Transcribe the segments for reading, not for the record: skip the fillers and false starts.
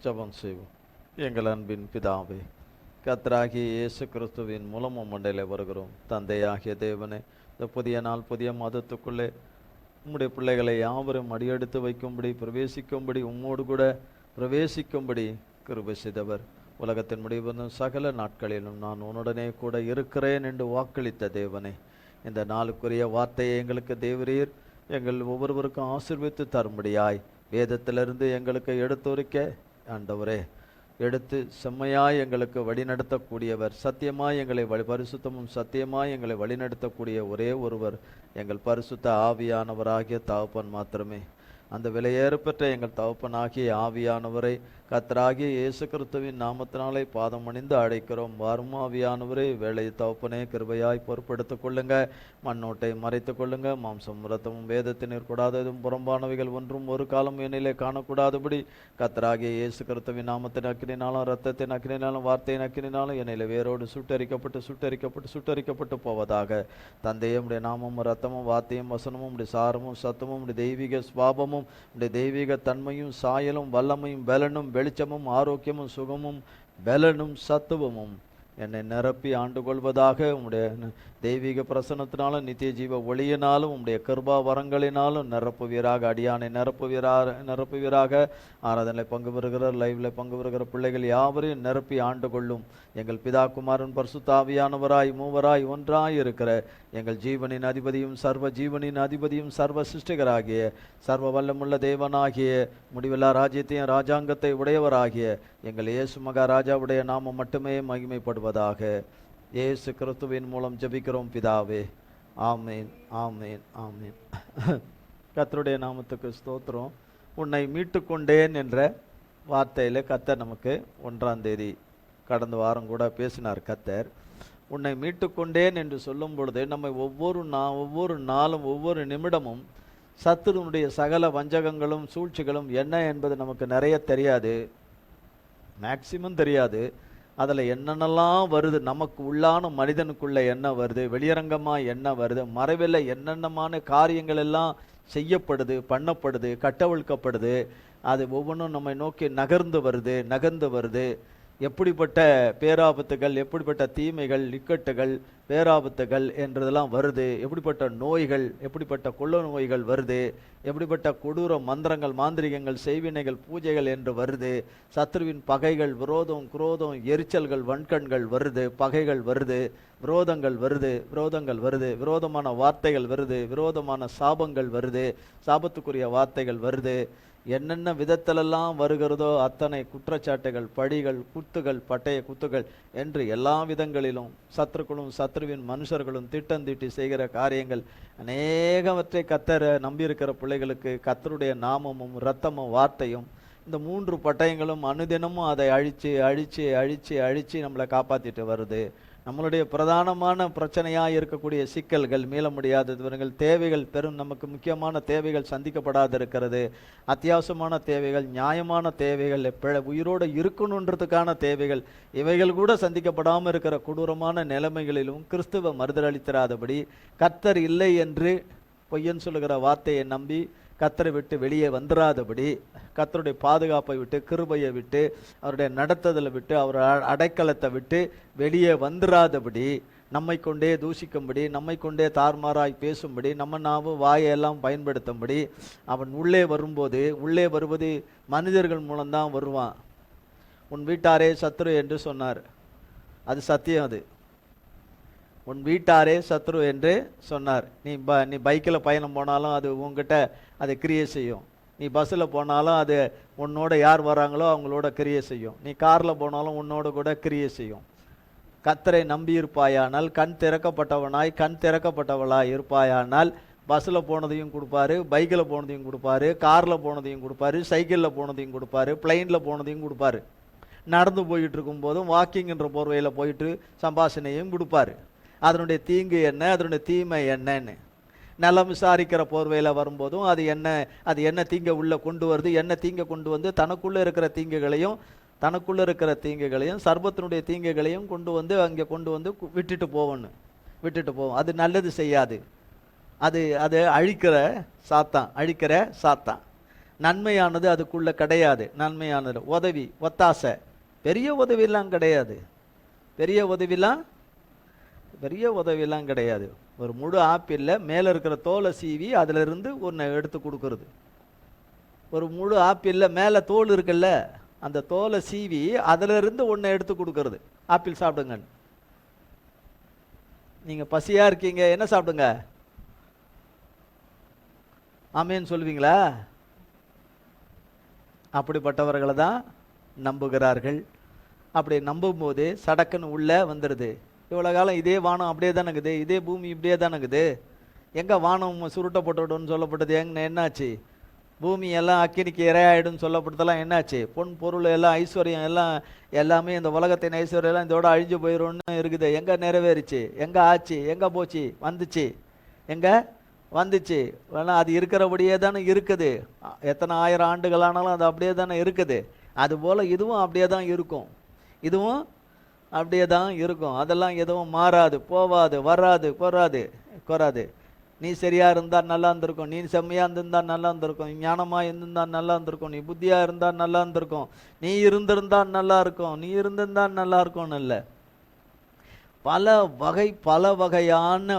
ஜெபம் செய்வோம். எங்கள் அன்பின் பிதாவே, கர்த்தராகிய இயேசு கிறிஸ்துவின் மூலம் மண்டையில் வருகிறோம். தந்தையாகிய தேவனே, இந்த புதிய நாள் புதிய மாதத்துக்குள்ளே உம்முடைய பிள்ளைகளை யாவரும் அடியெடுத்து வைக்கும்படி பிரவேசிக்கும்படி உம்மோடு கூட பிரவேசிக்கும்படி கிருபை செய்தவர். உலகத்தின் முடிவு சகல நாட்களிலும் நான் உன்னுடனே கூட இருக்கிறேன் என்று வாக்களித்த தேவனே, இந்த நாளுக்குரிய வார்த்தையை எங்களுக்கு தேவரீர் எங்கள் ஒவ்வொருவருக்கும் ஆசீர்வதித்து தரும்படியாய் வேதத்திலிருந்து எங்களுக்கு எடுத்துரைக்க ஆண்டவரே, எடுத்து செம்மையாய் எங்களுக்கு வழிநடத்தக்கூடியவர், சத்தியமாய் எங்களை பரிசுத்தமும் சத்தியமாய் எங்களை வழிநடத்தக்கூடிய ஒரே ஒருவர் எங்கள் பரிசுத்த ஆவியானவராகிய தகப்பன் மாத்திரமே. அந்த விலையேறப்பெற்ற எங்கள் தகப்பனாகிய ஆவியானவரை கர்த்தராகிய இயேசு கிறிஸ்துவின் நாமத்தினாலே பாதம் அணிந்து அழைக்கிறோம். வாரும் ஆவியானவரே, வேலை தகப்பனே கிருபையாய் பொறுப்படுத்திக் கொள்ளுங்க, மண்ணோட்டை மறைத்து கொள்ளுங்க. மாம்சம் ரத்தமும் வேதத்தினர் கூடாததும் புறம்பானவைகள் ஒன்றும் ஒரு காலம் என்னிலே காணக்கூடாதபடி கர்த்தராகிய இயேசு கிறிஸ்துவின் நாமத்தின் அக்கினினாலும் ரத்தத்தின் அக்கினினாலும் வார்த்தையின் அக்கினினாலும் என்னிலே வேரோடு சுட்டரிக்கப்பட்டு போவதாக. தந்தையே, உடைய நாமமும் ரத்தமும் வார்த்தையும் வசனமும் உடைய சாரமும் சத்தமும் உடைய தெய்வீக சுபாவமும் உடைய தெய்வீக தன்மையும் சாயலும் வல்லமையும் பலனும் வெளிச்சமும் ஆரோக்கியமும் சுகமும் பலனும் சத்துவமும் என்னை நிரப்பி ஆண்டு கொள்வதாக. உம்முடைய தெய்வீக பிரசனத்தினாலும் நித்திய ஜீவ ஒளியினாலும் உம்முடைய கிருபா வரங்களினாலும் நிரப்புவீராக. அடியானை நிரப்புவீராக. ஆராதனை பங்கு பெறுகிற லைவ்ல பங்கு பெறுகிற பிள்ளைகள் யாவரையும் நிரப்பி ஆண்டு கொள்ளும். எங்கள் பிதா குமாரன் பரிசுத்த ஆவியானவராய் மூவராய் ஒன்றாய் இருக்கிற எங்கள் ஜீவனின் அதிபதியும் சர்வ ஜீவனின் அதிபதியும் சர்வ சிருஷ்டிகராகிய சர்வ வல்லமுள்ள தேவனாகிய முடிவில்லா ராஜ்யத்தையும் ராஜாங்கத்தை உடையவராகிய எங்கள் இயேசு மகாராஜாவுடைய நாமம் மட்டுமே மகிமைப்படுவதாக. இயேசு கிறிஸ்துவின் மூலம் ஜெபிக்கிறோம் பிதாவே. ஆமேன், ஆமேன், ஆமேன். கர்த்தருடைய நாமத்துக்கு ஸ்தோத்திரம். உன்னை மீட்டு கொண்டேன் என்ற வார்த்தையில் கர்த்தர் நமக்கு 1ஆம் தேதி கடந்த வாரம் கூட பேசினார். கர்த்தர் உன்னை மீட்டு கொண்டேன் என்று சொல்லும் பொழுது நம்ம ஒவ்வொரு நாளும் ஒவ்வொரு நிமிடமும் சத்துருனுடைய சகல வஞ்சகங்களும் சூழ்ச்சிகளும் என்ன என்பது நமக்கு நிறைய தெரியாது, மேக்சிமம் தெரியாது. அதில் என்னென்னலாம் வருது, நமக்கு உள்ளான மனிதனுக்குள்ளே என்ன வருது, வெளியரங்கமாக என்ன வருது, மறைவில் என்னென்னமான காரியங்கள் எல்லாம் செய்யப்படுது, பண்ணப்படுது, கட்டவிழ்க்கப்படுது. அது ஒவ்வொன்றும் நம்மை நோக்கி நகர்ந்து வருது. எப்படிப்பட்ட பேராபத்துகள், எப்படிப்பட்ட தீமைகள், இக்கட்டுகள், பேராபத்துகள் என்றதெல்லாம் வருது. எப்படிப்பட்ட நோய்கள், எப்படிப்பட்ட கொள்ள நோய்கள் வருது, எப்படிப்பட்ட கொடூர மந்திரங்கள், மாந்திரிகங்கள், செய்வினைகள், பூஜைகள் என்று வருது. சத்ருவின் பகைகள், விரோதம், குரோதம், எரிச்சல்கள், வன்கண்கள் வருது, பகைகள் வருது, விரோதங்கள் வருது, விரோதமான வார்த்தைகள் வருது, விரோதமான சாபங்கள் வருது, சாபத்துக்குரிய வார்த்தைகள் வருது. என்னென்ன விதத்திலெல்லாம் வருகிறதோ அத்தனை குற்றச்சாட்டுகள், பழிகள், குத்துகள், பட்டய குத்துகள் என்று எல்லா விதங்களிலும் சத்துருக்களும் சத்ருவின் மனுஷர்களும் திட்டந்தீட்டி செய்கிற காரியங்கள் அநேகவற்றை கர்த்தரை நம்பியிருக்கிற பிள்ளைகளுக்கு கர்த்தருடைய நாமமும் இரத்தமும் வார்த்தையும் இந்த 3 பட்டயங்களும் அனுதினமும் அதை அழிச்சு நம்மளை காப்பாற்றிட்டு வருது. நம்மளுடைய பிரதானமான பிரச்சனையாக இருக்கக்கூடிய சிக்கல்கள், மீள முடியாதவர்கள், தேவைகள், நமக்கு முக்கியமான தேவைகள் சந்திக்கப்படாது இருக்கிறது, அத்தியாவசியமான தேவைகள், நியாயமான தேவைகள், உயிரோடு இருக்கணுன்றதுக்கான தேவைகள், இவைகள் கூட சந்திக்கப்படாமல் இருக்கிற கொடூரமான நிலைமைகளிலும் கிறிஸ்துவ மறுதலித்திராதபடி கர்த்தர் இல்லை என்று பொய்யன் சொல்லுகிற வார்த்தையை நம்பி கர்த்தரை விட்டு வெளியே வந்துடாதபடி, கர்த்தருடைய பாதுகாப்பை விட்டு, கிருபையை விட்டு, அவருடைய நடத்துதலை விட்டு, அவர் அடைக்கலத்தை விட்டு வெளியே வந்துடாதபடி, நம்மை கொண்டே தூஷிக்கும்படி, நம்மை கொண்டே தார்மாராய் பேசும்படி, நம்ம வாயெல்லாம் பயன்படுத்தும்படி அவன் உள்ளே வருவது மனிதர்கள் மூலம்தான் வருவான். உன் வீட்டாரே சத்ரு என்று சொன்னார். அது சத்தியம். அது உன் வீட்டாரே சத்ரு என்று சொன்னார். நீ பைக்கில் பயணம் போனாலும் அது உங்ககிட்ட அதை கிரியை செய்யும். நீ பஸ்ஸில் போனாலும் அது உன்னோட யார் வராங்களோ அவங்களோட கிரியை செய்யும். நீ காரில் போனாலும் உன்னோட கூட கிரியை செய்யும். கர்த்தரை நம்பி இருப்பாயானால், கண் திறக்கப்பட்டவளாய் இருப்பாயானால் பஸ்ஸில் போனதையும் கொடுப்பாரு, பைக்கில் போனதையும் கொடுப்பாரு, காரில் போனதையும் கொடுப்பாரு, சைக்கிளில் போனதையும் கொடுப்பாரு, பிளைனில் போனதையும் கொடுப்பாரு. நடந்து போயிட்டு இருக்கும்போதும் வாக்கிங்ன்ற போர்வையில் போயிட்டு சம்பாஷணையும் கொடுப்பாரு. அதனுடைய தீங்கு என்ன, அதனுடைய தீமை என்னன்னு நலம் விசாரிக்கிற போர்வையில் வரும்போதும் அது என்ன தீங்கை உள்ளே கொண்டு வருது, என்ன தீங்கை கொண்டு வந்து தனக்குள்ளே இருக்கிற தீங்குகளையும் சர்பத்தினுடைய தீங்குகளையும் அங்கே கொண்டு வந்து விட்டுட்டு போவோம். அது நல்லது செய்யாது. அது அழிக்கிற சாத்தான். நன்மையானது அதுக்குள்ள கிடையாது. நன்மையானது உதவி, ஒத்தாசை, பெரிய உதவியெல்லாம் கிடையாது. பெரிய உதவியெல்லாம் கிடையாது. ஒரு முழு ஆப்பிளில் மேலே இருக்கிற தோலை சீவி அதிலிருந்து ஒன்று எடுத்து கொடுக்கறது. ஒரு முழு ஆப்பிளில் மேலே தோல் இருக்குல்ல, அந்த தோலை சீவி அதிலிருந்து ஒன்று எடுத்து கொடுக்கறது. ஆப்பிள் சாப்பிடுங்க. நீங்கள் பசியாக இருக்கீங்க, என்ன சாப்பிடுங்க? ஆமேன்னு சொல்லுவீங்களா? அப்படிப்பட்டவர்களை தான் நம்புகிறார்கள். அப்படி நம்பும்போது சடக்குன்னு உள்ளே வந்துடுது. இவ்வளோ காலம் இதே வானம் அப்படியே தானேக்குது, இதே பூமி இப்படியே தானேக்குது, எங்கே வானம் சுருட்டப்பட்டுவிடுன்னு சொல்லப்பட்டது என்னாச்சு? பூமி எல்லாம் அக்கினிக்கு இரையாயிடுன்னு சொல்லப்பட்டதெல்லாம் என்னாச்சு? பொன் பொருள் எல்லாம் ஐஸ்வர்யம் எல்லாமே இந்த உலகத்தின் ஐஸ்வர்யம் எல்லாம் இதோட அழிஞ்சு போயிடும்னு இருக்குது. எங்கே நிறைவேறிச்சு? எங்கே ஆச்சு? எங்கே போச்சு? வந்துச்சு? எங்கே வந்துச்சு? அது இருக்கிறபடியே தானே இருக்குது. எத்தனை ஆயிரம் ஆண்டுகள் ஆனாலும் அது அப்படியே தானே இருக்குது. அதுபோல் இதுவும் அப்படியே தான் இருக்கும். இதுவும் அப்படியே தான் இருக்கும். அதெல்லாம் எதுவும் மாறாது, போவாது, வராது, குறாது. நீ சரியா இருந்தா நல்லா இருந்திருக்கும், நீ செம்மையா இருந்திருந்தா நல்லா இருந்திருக்கும், நீ ஞானமா இருந்திருந்தா நல்லா இருந்திருக்கும், நீ புத்தியா இருந்தா நல்லா இருந்திருக்கும், நீ இருந்திருந்தா நல்லா இருக்கும், நீ இருந்திருந்தா நல்லா இருக்கும்னு இல்லை. பல வகையான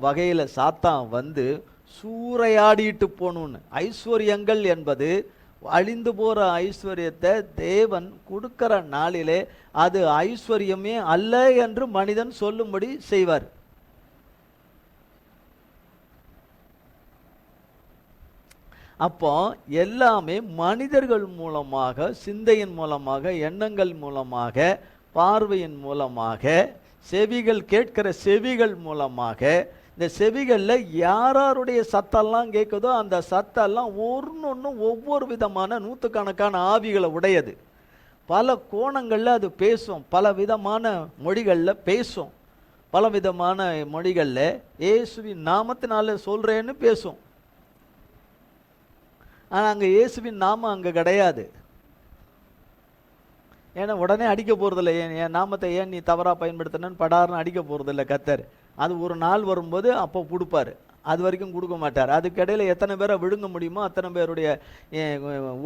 வகையில சாத்தான் வந்து சூறையாடிட்டு போகணும்னு. ஐஸ்வர்யங்கள் என்பது அழிந்து போற ஐஸ்வர்யத்தை தேவன் கொடுக்கிற நாளிலே அது ஐஸ்வர்யமே அல்ல என்று மனிதன் சொல்லும்படி செய்வார். அப்போ எல்லாமே மனிதர்கள் மூலமாக, சிந்தையின் மூலமாக, எண்ணங்கள் மூலமாக, பார்வையின் மூலமாக, செவிகள் கேட்கிற செவிகள் மூலமாக, இந்த செவிகளில் யாருடைய சத்தெல்லாம் கேட்குதோ அந்த சத்தெல்லாம் ஒன்று ஒவ்வொரு விதமான நூற்றுக்கணக்கான ஆவிகளை உடையது. பல கோணங்களில் அது பேசும், பல விதமான மொழிகளில் பேசும், பல விதமான மொழிகளில் இயேசுவின் நாமத்தினால சொல்கிறேன்னு பேசும். ஆனால் அங்கே இயேசுவின் நாமம் அங்கே கிடையாது. ஏன்னா உடனே அடிக்க போகிறதில்ல. என் நாமத்தை ஏன் நீ தவறாக பயன்படுத்தினு படாருன்னு அடிக்க போகிறதில்ல கர்த்தர். அது ஒரு நாள் வரும்போது அப்போ கொடுப்பார், அது வரைக்கும் கொடுக்க மாட்டார். அதுக்கிடையில் எத்தனை பேரை விழுங்க முடியுமோ அத்தனை பேருடைய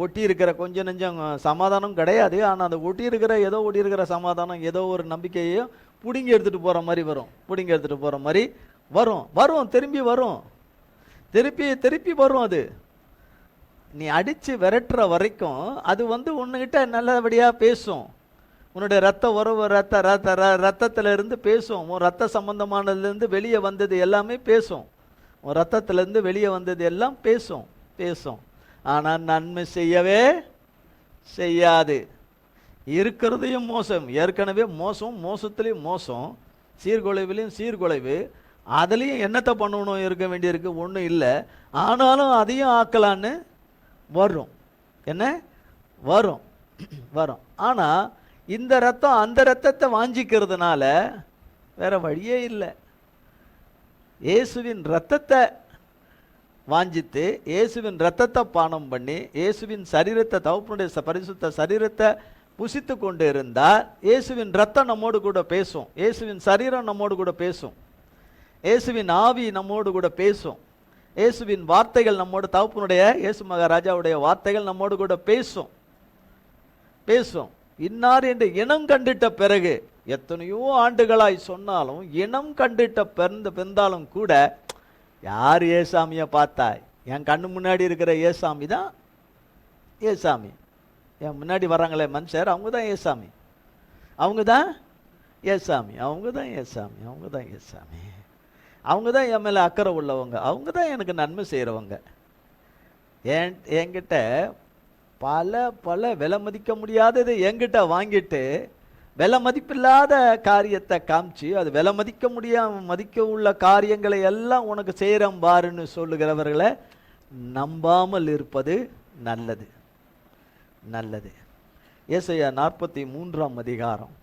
ஒட்டி இருக்கிற கொஞ்சம் நெஞ்சம் சமாதானம் கிடையாது. ஆனால் அந்த ஒட்டி இருக்கிற சமாதானம் ஏதோ ஒரு நம்பிக்கையையும் பிடுங்கி எடுத்துகிட்டு போகிற மாதிரி வரும். திருப்பி வரும். அது நீ அடித்து விரட்டுற வரைக்கும் அது வந்து உன்கிட்ட நல்லபடியாக பேசும். உன்னுடைய ரத்த உறவு ரத்தத்திலிருந்து பேசும். உன் ரத்த சம்பந்தமானதுலேருந்து வெளியே வந்தது எல்லாமே பேசும். உன் ரத்தத்திலேருந்து வெளியே வந்தது எல்லாம் பேசும். ஆனால் நன்மை செய்யவே செய்யாது. இருக்கிறதையும் மோசம், ஏற்கனவே மோசத்துலேயும் மோசம், சீர்குலைவிலையும் சீர்குலைவு. அதுலேயும் என்னத்தை பண்ணணும் இருக்க வேண்டியிருக்கு? ஒன்றும் இல்லை. ஆனாலும் அதையும் ஆக்கலான்னு வரும். ஆனால் இந்த ரத்தம் அந்த ரத்தத்தை வாஞ்சிக்கிறதுனால வேற வழியே இல்லை. இயேசுவின் ரத்தத்தை வாஞ்சித்து இயேசுவின் ரத்தத்தை பானம் பண்ணி இயேசுவின் சரீரத்தை, தகப்பனுடைய பரிசுத்த சரீரத்தை புசித்து கொண்டு இருந்தால் இயேசுவின் ரத்தம் நம்மோடு கூட பேசும், இயேசுவின் சரீரம் நம்மோடு கூட பேசும், இயேசுவின் ஆவி நம்மோடு கூட பேசும், இயேசுவின் வார்த்தைகள் நம்மோடு, தகப்பனுடைய இயேசு மகாராஜாவுடைய வார்த்தைகள் நம்மோடு கூட பேசும். இன்னார் என்று இனம் கண்டிட்ட பிறகு எத்தனையோ ஆண்டுகளாய் சொன்னாலும், இனம் கண்டிட்ட பிறந்தாலும் கூட, யார் ஏசாமியை பார்த்தா? என் கண்ணு முன்னாடி இருக்கிற ஏசாமி தான் ஏசாமி. என் முன்னாடி வர்றாங்களே மனுஷர், அவங்க தான் ஏசாமி. அவங்க தான் என் மேலே அக்கறை உள்ளவங்க. அவங்க தான் எனக்கு நன்மை செய்கிறவங்க. என்கிட்ட பல விலை மதிக்க முடியாதது என்கிட்ட வாங்கிட்டு விலை மதிப்பில்லாத காரியத்தை காமிச்சு, அது விலை மதிக்க உள்ள காரியங்களை எல்லாம் உனக்கு செய்கிறேன் பாருன்னு சொல்லுகிறவர்களை நம்பாமல் இருப்பது நல்லது. ஏசாயா 43ஆம் அதிகாரம்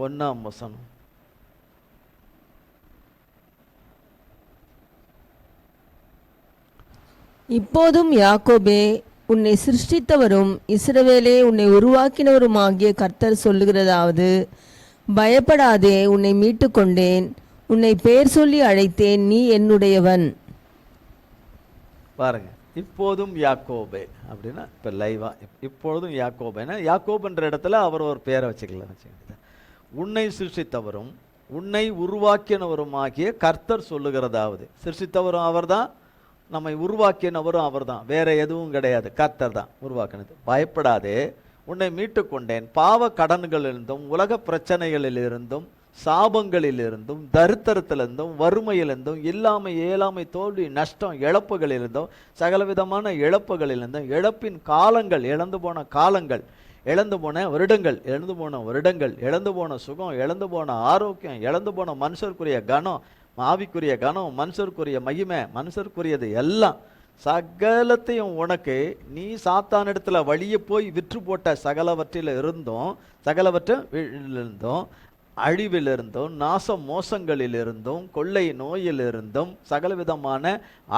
1ஆம் வசனம். இப்போதும் யாக்கோபே, உன்னை சிருஷ்டித்தவரும் இஸ்ரவேலே உன்னை உருவாக்கினவருமாகிய கர்த்தர் சொல்லுகிறதாவது, பயப்படாதே, உன்னை மீட்டு கொண்டேன், உன்னை பேர் சொல்லி அழைத்தேன், நீ என்னுடையவன். பாருங்க, இப்போதும் யாக்கோபே அப்படின்னா இப்போ லைவாக இப்பொழுதும் யாக்கோபேன்னா யாக்கோபுன்ற இடத்துல அவர் ஒரு பேரை வச்சுக்கலாம். உன்னை சிருஷ்டித்தவரும் உன்னை உருவாக்கினவருமாகிய கர்த்தர் சொல்லுகிறதாவது. சிருஷ்டித்தவரும் அவர் தான், நம்மை உருவாக்கினவரும் அவர் தான், வேற எதுவும் கிடையாது, கர்த்தர் தான் உருவாக்கினது. பயப்படாதே, உன்னை மீட்டு கொண்டேன், பாவ கடன்களிலிருந்தும் உலக பிரச்சனைகளிலிருந்தும் சாபங்களிலிருந்தும் தரித்திரத்திலிருந்தும் வறுமையிலிருந்தும் இல்லாமை ஏழாமை தோல்வி நஷ்டம் இழப்புகளிலிருந்தும் சகலவிதமான இழப்புகளிலிருந்தும் இழப்பின் காலங்கள், இழந்து போன காலங்கள், இழந்து போன வருடங்கள், இழந்து போன சுகம், இழந்து போன ஆரோக்கியம், இழந்து போன மனுஷருக்குரிய கனம், ஆவிக்குரிய கனம், மனுஷருக்குரிய மகிமை, மனுஷருக்குரியது எல்லாம் சகலத்தையும் உனக்கு நீ சாத்தானிடத்துல வழியே போய் விற்று போட்ட சகலவற்றிலிருந்தும் அழிவிலிருந்தும் நாச மோசங்களிலிருந்தும் கொள்ளை நோயிலிருந்தும் சகலவிதமான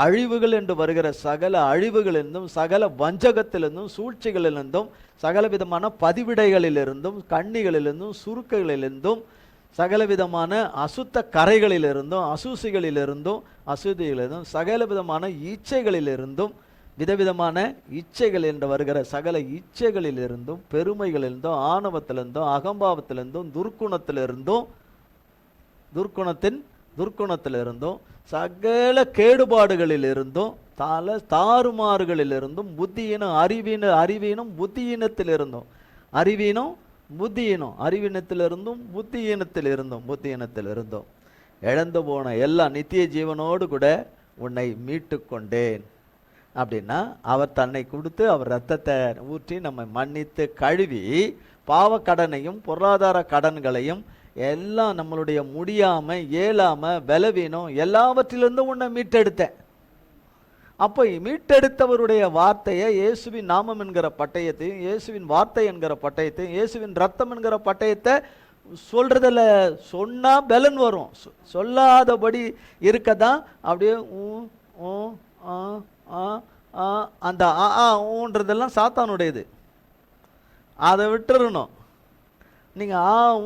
அழிவுகள் என்று வருகிற சகல அழிவுகளிலிருந்தும் சகல வஞ்சகத்திலிருந்தும் சூழ்ச்சிகளிலிருந்தும் சகலவிதமான பதிவிடைகளிலிருந்தும் கண்ணிகளிலிருந்தும் சுருக்குகளிலிருந்தும் சகலவிதமான அசுத்த கரைகளிலிருந்தும் அசூசிகளிலிருந்தும் அசுதிகளிலிருந்தும் சகலவிதமான இச்சைகளிலிருந்தும் விதவிதமான இச்சைகள் என்று வருகிற சகல இச்சைகளிலிருந்தும் பெருமைகளிலிருந்தும் ஆணவத்திலிருந்தும் அகம்பாவத்திலிருந்தும் துர்க்குணத்திலிருந்தும் சகல கேடுபாடுகளிலிருந்தும் தாறுமாறுகளிலிருந்தும் அறிவீனம் புத்தியினத்திலிருந்தும் இழந்து போன எல்லா நித்திய ஜீவனோடு கூட உன்னை மீட்டு கொண்டேன் அப்படின்னா அவர் தன்னை கொடுத்து அவர் ரத்தத்தை ஊற்றி நம்மை மன்னித்து கழுவி பாவ கடனையும் பொருளாதார கடன்களையும் எல்லாம் நம்மளுடைய முடியாம இயலாம பலவீனம் எல்லாவற்றிலிருந்தும் உன்னை மீட்டெடுத்தேன். அப்போ மீட்டெடுத்தவருடைய வார்த்தையை, இயேசுவின் நாமம் என்கிற பட்டயத்தையும் இயேசுவின் வார்த்தை என்கிற பட்டயத்தையும் இயேசுவின் ரத்தம் என்கிற பட்டயத்தை சொல்றதில் சொன்னா பலன் வரும், சொல்லாதபடி இருக்கதான் அப்படியே அந்த ஊன்றதெல்லாம் சாத்தானுடையது, அதை விட்டுறணும். நீங்கள்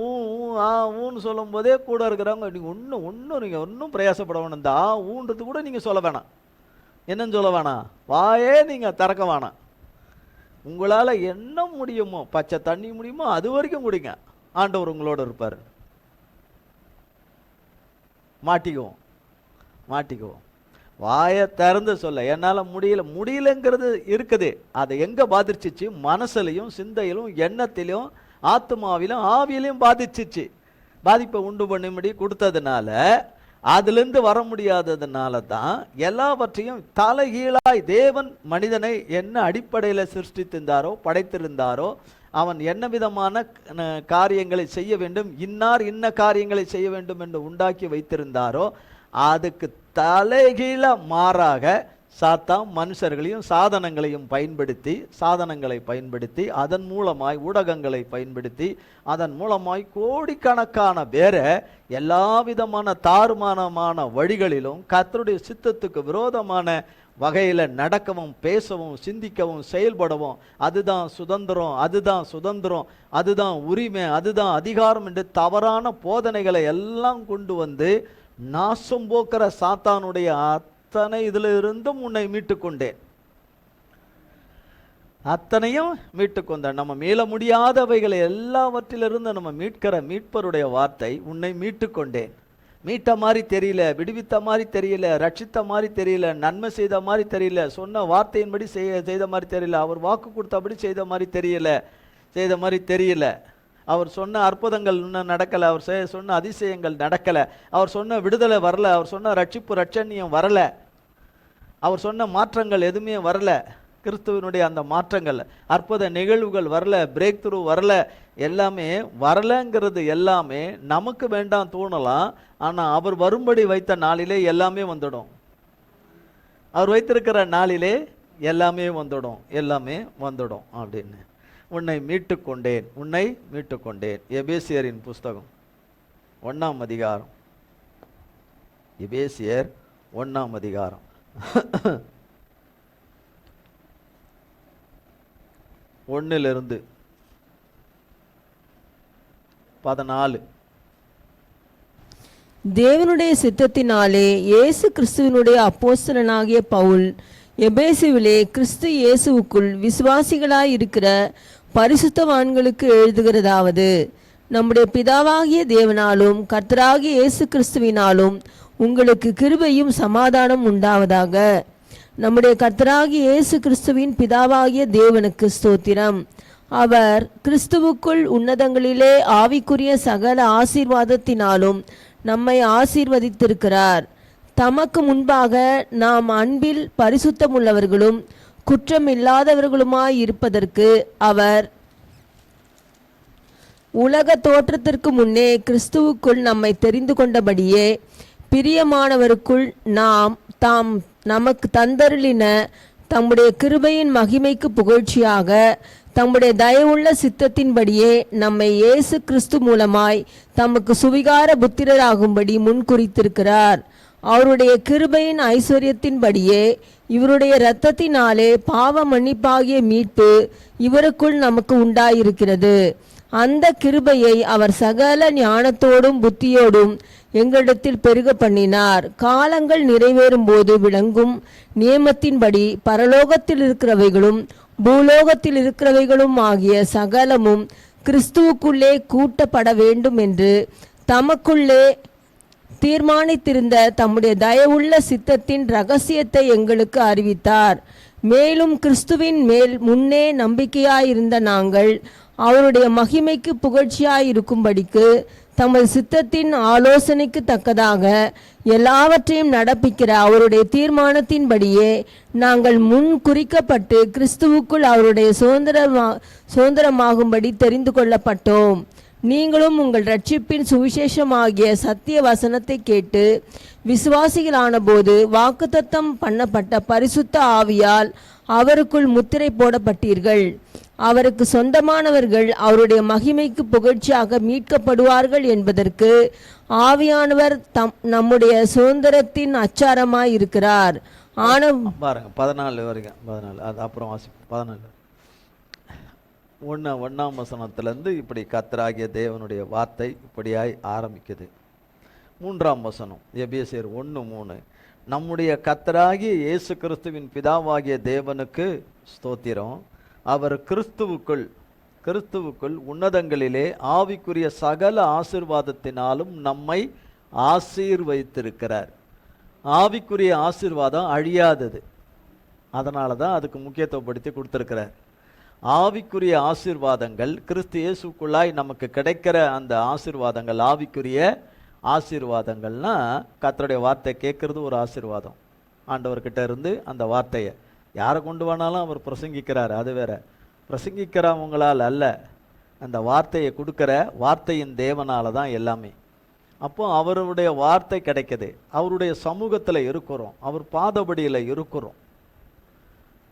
ஊன்னு சொல்லும் போதே கூட இருக்கிறவங்க நீங்கள் ஒன்றும் பிரயாசப்பட வேணும். இந்த ஊன்றது கூட நீங்கள் சொல்ல வேணாம். என்னன்னு சொல்ல வேணாம், வாயே நீங்கள் திறக்க வேணாம். உங்களால் என்ன முடியுமோ, பச்சை தண்ணி முடியுமோ அது வரைக்கும் குடிங்க, ஆண்டவர் உங்களோட இருப்பார். மாட்டிக்குவோம். வாயை திறந்து சொல்ல என்னால் முடியலங்கிறது இருக்குது. அதை எங்கே பாதிச்சிச்சு? மனசுலையும் சிந்தையிலும் எண்ணத்திலும் ஆத்மாவிலும் ஆவியிலையும் பாதிச்சிச்சு. பாதிப்பை உண்டு பண்ணும்படி கொடுத்ததுனால, அதுலேருந்து வர முடியாததுனால தான் எல்லாவற்றையும் தலைகீழாய் தேவன் மனிதனை என்ன அடிப்படையில் சிருஷ்டித்திருந்தாரோ படைத்திருந்தாரோ, அவன் என்ன விதமான காரியங்களை செய்ய வேண்டும், இன்னார் இன்ன காரியங்களை செய்ய வேண்டும் என்று உண்டாக்கி வைத்திருந்தாரோ அதுக்கு தலைகீழ மாறாக சாத்தான் மனுஷர்களையும் சாதனங்களை பயன்படுத்தி அதன் மூலமாய் ஊடகங்களை பயன்படுத்தி அதன் மூலமாய் கோடிக்கணக்கான பேரை எல்லா விதமான தாறுமானமான வழிகளிலும் கர்த்தருடைய சித்தத்துக்கு விரோதமான வகையில் நடக்கவும் பேசவும் சிந்திக்கவும் செயல்படவும் அதுதான் சுதந்திரம், அதுதான் உரிமை, அதுதான் அதிகாரம் என்று தவறான போதனைகளை எல்லாம் கொண்டு வந்து நாசம் போக்கிற சாத்தானுடைய அத்தனை இதுல இருந்தும் உன்னை மீட்டுக்கொண்டேன். அத்தனையும் மீட்டுக்கொண்டேன். நம்ம மீள முடியாதவைகளை எல்லாவற்றிலிருந்து நம்ம மீட்பருடைய வார்த்தை, உன்னை மீட்டுக்கொண்டேன். மீட்ட மாதிரி தெரியல, விடுவித்த மாதிரி தெரியல, ரட்சித்த மாதிரி தெரியல, நன்மை செய்த மாதிரி தெரியல, சொன்ன வார்த்தையின்படி செய்த மாதிரி தெரியல, அவர் வாக்கு கொடுத்தபடி செய்த மாதிரி தெரியல, அவர் சொன்ன அற்புதங்கள் இன்னும் நடக்கலை, அவர் சொன்ன அதிசயங்கள் நடக்கலை, அவர் சொன்ன விடுதலை வரல, அவர் சொன்ன ரட்சணியம் வரல, அவர் சொன்ன மாற்றங்கள் எதுவுமே வரல. கிறிஸ்துவனுடைய அந்த மாற்றங்கள், அற்புத நிகழ்வுகள் வரல, பிரேக் த்ரூ வரல, எல்லாமே வரலங்கிறது எல்லாமே நமக்கு வேண்டாம் தோணலாம். ஆனால் அவர் வரும்படி வைத்த நாளிலே எல்லாமே வந்துடும். அவர் வைத்திருக்கிற நாளிலே எல்லாமே வந்துடும் அப்படின்னு. உன்னை மீட்டுக்கொண்டேன். எபேசியரின் புஸ்தகம் 1ஆம் அதிகாரம், எபேசியர் 1ஆம் அதிகாரம் 1-14. தேவனுடைய சித்தத்தினாலே இயேசு கிறிஸ்துவினுடைய அப்போஸ்தலனாகிய பவுல் எபேசுவிலே கிறிஸ்து இயேசுவுக்குள் விசுவாசிகளாய் இருக்கிற பரிசுத்தவான்களுக்கு எழுதுகிறதாவது, நம்முடைய பிதாவாகிய தேவனாலும் கர்த்தராகிய இயேசு கிறிஸ்துவினாலும் உங்களுக்கு கிருபையும் சமாதானம் உண்டாவதாக. நம்முடைய கர்த்தராகிய இயேசு கிறிஸ்துவின் பிதாவாகிய தேவனுக்கு ஸ்தோத்திரம். அவர் கிறிஸ்துவுக்குள் உன்னதங்களிலே ஆவிக்குரிய சகல ஆசீர்வாதத்தினாலும் நம்மை ஆசீர்வதித்திருக்கிறார். தமக்கு முன்பாக நாம் அன்பில் பரிசுத்தமுள்ளவர்களும் குற்றமில்லாதவர்களுமாய் இருப்பதற்கு அவர் உலக தோற்றத்திற்கு முன்னே கிறிஸ்துவுக்குள் நம்மை தெரிந்து கொண்டபடியே பிரியமானவருக்குள் நாம் தாம் நமக்கு தந்தருளின தம்முடைய கிருபையின் மகிமைக்கு புகழ்ச்சியாக தம்முடைய தயவுள்ள சித்தத்தின்படியே நம்மை இயேசு கிறிஸ்து மூலமாய் தமக்கு சுவிகார புத்திரராகும்படி முன்குறித்திருக்கிறார். அவருடைய கிருபையின் ஐஸ்வர்யத்தின்படியே இவருடைய இரத்தத்தினாலே பாவ மன்னிப்பாகிய மீட்பு இவருக்குள் நமக்கு உண்டாயிருக்கிறது. அந்த கிருபையை அவர் சகல ஞானத்தோடும் புத்தியோடும் எங்களிடத்தில் பெருக பண்ணினார். காலங்கள் நிறைவேறும் போது விளங்கும் நியமத்தின்படி பரலோகத்தில் இருக்கிறவைகளும் பூலோகத்தில் இருக்கிறவைகளும் ஆகிய சகலமும் கிறிஸ்துவுக்குள்ளே கூட்டப்பட வேண்டும் என்று தமக்குள்ளே தீர்மானித்திருந்த தம்முடைய தயவுள்ள சித்தத்தின் இரகசியத்தை எங்களுக்கு அறிவித்தார். மேலும் கிறிஸ்துவின் மேல் முன்னே நம்பிக்கையாயிருந்த நாங்கள் அவருடைய மகிமைக்கு புகழ்ச்சியாயிருக்கும்படிக்கு தமது சித்தத்தின் ஆலோசனைக்கு தக்கதாக எல்லாவற்றையும் நடப்பிக்கிற அவருடைய தீர்மானத்தின்படியே நாங்கள் முன் குறிக்கப்பட்டு கிறிஸ்துவுக்குள் அவருடைய சுதந்திரமாகும்படி தெரிந்து கொள்ளப்பட்டோம். நீங்களும் உங்கள் இரட்சிப்பின் சுவிசேஷமாகிய சத்திய வசனத்தை கேட்டு விசுவாசிகளான போது வாக்குத்தத்தம் பண்ணப்பட்ட பரிசுத்த ஆவியால் அவருக்குள் முத்திரை போடப்பட்டீர்கள். அவருக்கு சொந்தமானவர்கள் அவருடைய மகிமைக்கு புகழ்ச்சியாக மீட்கப்படுவார்கள் என்பதற்கு ஆவியானவர் நம்முடைய சுதந்திரத்தின் அச்சாரமாய் இருக்கிறார். பாருங்க 14 வரைக்கும் 14 அது அப்புறம் வாசிப்போம். 14 1ஆம் வசனத்திலிருந்து இப்படி கர்த்தராகிய தேவனுடைய வார்த்தை இப்படியாய் ஆரம்பிக்குது. 3ஆம் வசனம் எபேசியர் 1:3 நம்முடைய கர்த்தராகிய இயேசு கிறிஸ்துவின் பிதாவாகிய தேவனுக்கு ஸ்தோத்திரம். அவர் கிறிஸ்துவுக்குள் உன்னதங்களிலே ஆவிக்குரிய சகல ஆசீர்வாதத்தினாலும் நம்மை ஆசீர்வதித்திருக்கிறார். ஆவிக்குரிய ஆசீர்வாதம் அழியாதது, அதனால தான் அதுக்கு முக்கியத்துவப்படுத்தி கொடுத்திருக்கிறார். ஆவிக்குரிய ஆசீர்வாதங்கள் கிறிஸ்து இயேசுக்குள்ளாய் நமக்கு கிடைக்கிற அந்த ஆசீர்வாதங்கள் ஆவிக்குரிய ஆசீர்வாதங்கள்னா கர்த்தருடைய வார்த்தை கேட்கறது ஒரு ஆசீர்வாதம். ஆண்டவர்கிட்ட இருந்து அந்த வார்த்தையை யாரை கொண்டு வேணாலும் அவர் பிரசங்கிக்கிறார், அது வேற. பிரசங்கிக்கிறவங்களால் அல்ல, அந்த வார்த்தையை கொடுக்குற வார்த்தையின் தேவனால தான் எல்லாமே. அப்போ அவருடைய வார்த்தை கிடைக்குது, அவருடைய சமூகத்தில் இருக்கிறோம், அவர் பாதபடியில் இருக்கிறோம்.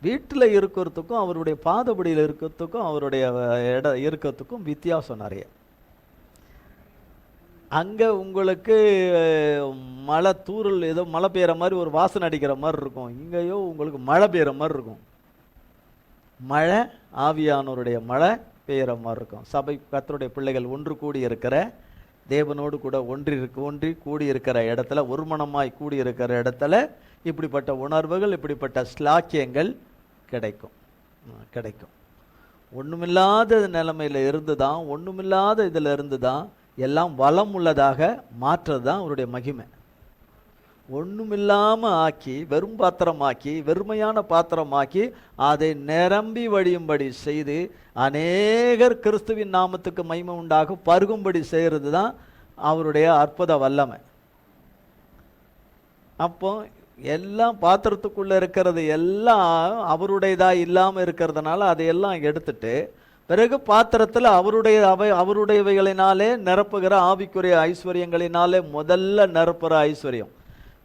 வீட்டில் இருக்கிறதுக்கும் அவருடைய பாதபடியில் இருக்கிறதுக்கும் அவருடைய இருக்கிறதுக்கும் வித்தியாசம் நிறைய. அங்கே உங்களுக்கு மழை தூரல் ஏதோ மழை பெய்கிற மாதிரி ஒரு வாசனை அடிக்கிற மாதிரி இருக்கும், இங்கேயோ உங்களுக்கு மழை பெய்கிற மாதிரி இருக்கும். மழை ஆவியானவருடைய மழை பெய்கிற மாதிரி இருக்கும். சபை கர்த்தருடைய பிள்ளைகள் ஒன்று கூடி இருக்கிற தேவனோடு கூட ஒன்றி கூடி இருக்கிற இடத்துல, ஒருமனமாய் கூடி இருக்கிற இடத்துல இப்படிப்பட்ட உணர்வுகள் இப்படிப்பட்ட ஸ்லாக்கியங்கள் கிடைக்கும். ஒன்றுமில்லாத நிலைமையில் இருந்து தான், ஒன்றுமில்லாத இதில் இருந்து தான் எல்லாம் வளம் உள்ளதாக மாற்றுறது தான் அவருடைய மகிமை. ஒன்றுமில்லாமல் ஆக்கி வெறும் பாத்திரமாக்கி வெறுமையான பாத்திரமாக்கி அதை நிரம்பி வழியும்படி செய்து அநேகர் கிறிஸ்துவின் நாமத்துக்கு மகிமை உண்டாக பருகும்படி செய்கிறது தான் அவருடைய அற்புத வல்லமை. அப்போ எல்லாம் பாத்திரத்துக்குள்ளே இருக்கிறது எல்லாம் அவருடையதாக இல்லாமல் இருக்கிறதுனால அதையெல்லாம் எடுத்துட்டு பிறகு பாத்திரத்தில் அவருடையவைகளினாலே நிரப்புகிற ஆவிக்குரிய ஐஸ்வர்யங்களினாலே முதல்ல நிரப்புகிற ஐஸ்வர்யம்,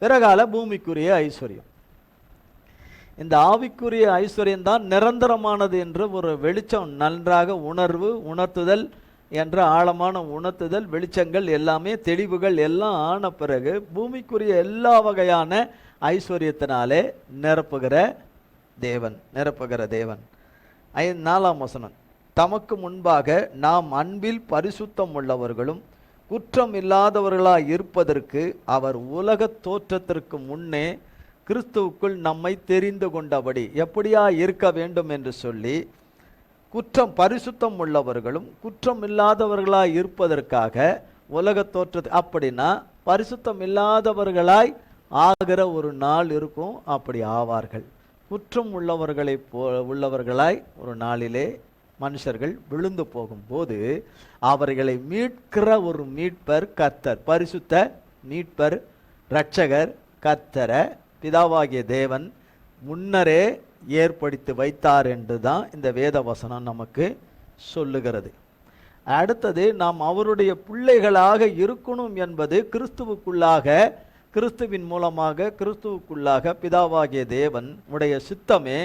பிறகால பூமிக்குரிய ஐஸ்வர்யம். இந்த ஆவிக்குரிய ஐஸ்வர்யம் தான் நிரந்தரமானது என்று ஒரு வெளிச்சம், நன்றாக உணர்த்துதல் என்ற ஆழமான உணர்த்துதல், வெளிச்சங்கள் எல்லாமே தெளிவுகள் எல்லாம் ஆன பிறகு பூமிக்குரிய எல்லா வகையான ஐஸ்வர்யத்தினாலே நிரப்புகிற தேவன். 4ஆம் வசனம் தமக்கு முன்பாக நாம் அன்பில் பரிசுத்தம் உள்ளவர்களும் குற்றம் இல்லாதவர்களாய் இருப்பதற்கு அவர் உலக தோற்றத்திற்கு முன்னே கிறிஸ்துவுக்குள் நம்மை தெரிந்து கொண்டபடி எப்படியா இருக்க வேண்டும் என்று சொல்லி பரிசுத்தம் உள்ளவர்களும் குற்றம் இல்லாதவர்களாய் இருப்பதற்காக உலக தோற்றத்து அப்படின்னா பரிசுத்தம் இல்லாதவர்களாய் ஆகிற ஒரு நாள் இருக்கும். அப்படி ஆவார்கள். குற்றம் உள்ளவர்களாய் ஒரு நாளிலே மனுஷர்கள் விழுந்து போகும்போது அவர்களை மீட்கிற ஒரு மீட்பர் கர்த்தர், பரிசுத்த மீட்பர் இரட்சகர் கர்த்தரை பிதாவாகிய தேவன் முன்னரே ஏற்படுத்தி வைத்தார் என்று தான் இந்த வேத வசனம் நமக்கு சொல்லுகிறது. அடுத்தது நாம் அவருடைய பிள்ளைகளாக இருக்கணும் என்பது கிறிஸ்துவின் மூலமாக கிறிஸ்துவுக்குள்ளாக பிதாவாகிய தேவன் உடைய சித்தமே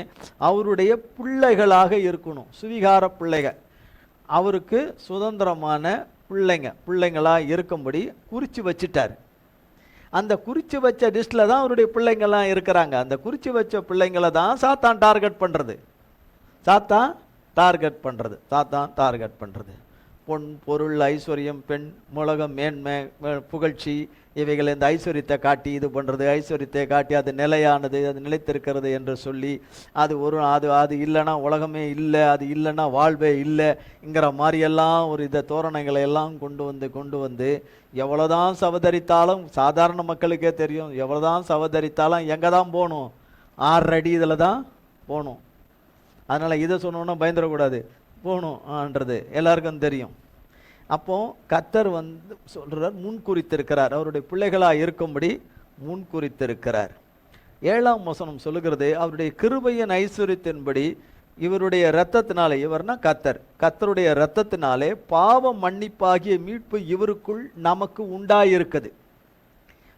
அவருடைய பிள்ளைகளாக இருக்கணும். சுவிகார பிள்ளைகள், அவருக்கு சுதந்திரமான பிள்ளைங்களாக இருக்கும்படி குறித்து வச்சிட்டார். அந்த குறித்து வச்ச லிஸ்டில் தான் அவருடைய பிள்ளைங்கள்லாம் இருக்கிறாங்க. அந்த குறித்து வச்ச பிள்ளைங்களை தான் சாத்தான் டார்கெட் பண்ணுறது. பொன், பொருள், ஐஸ்வர்யம், பெண், உலகம், மேன்மை, புகழ்ச்சி, இவைகள் இந்த ஐஸ்வர்யத்தை காட்டி இது பண்ணுறது, ஐஸ்வர்யத்தை காட்டி அது நிலையானது, அது நிலைத்திருக்கிறது என்று சொல்லி அது இல்லைன்னா உலகமே இல்லை, அது இல்லைன்னா வாழ்வே இல்லைங்கிற மாதிரியெல்லாம் ஒரு தோரணைகளை எல்லாம் கொண்டு வந்து எவ்வளோதான் சவதரித்தாலும் சாதாரண மக்களுக்கே தெரியும், எவ்வளோதான் சவதரித்தாலும் எங்கே தான் போகணும், 6 அடி இதில் தான் போகணும். அதனால் இதை சொன்னோன்னா பயந்துடக்கூடாது, போகணும்ன்றது எல்லாருக்கும் தெரியும். அப்போ கர்த்தர் சொல்றார், முன்குறித்திருக்கிறார், அவருடைய பிள்ளைகளாக இருக்கும்படி முன்குறித்திருக்கிறார். 7ஆம் வசனம் சொல்லுகிறது, அவருடைய கிருபையின் ஐஸ்வர்யத்தின்படி இவருடைய இரத்தத்தினாலே, இவர்னா கர்த்தருடைய இரத்தத்தினாலே பாவ மன்னிப்பாகிய மீட்பு இவருக்குள் நமக்கு உண்டாயிருக்குது.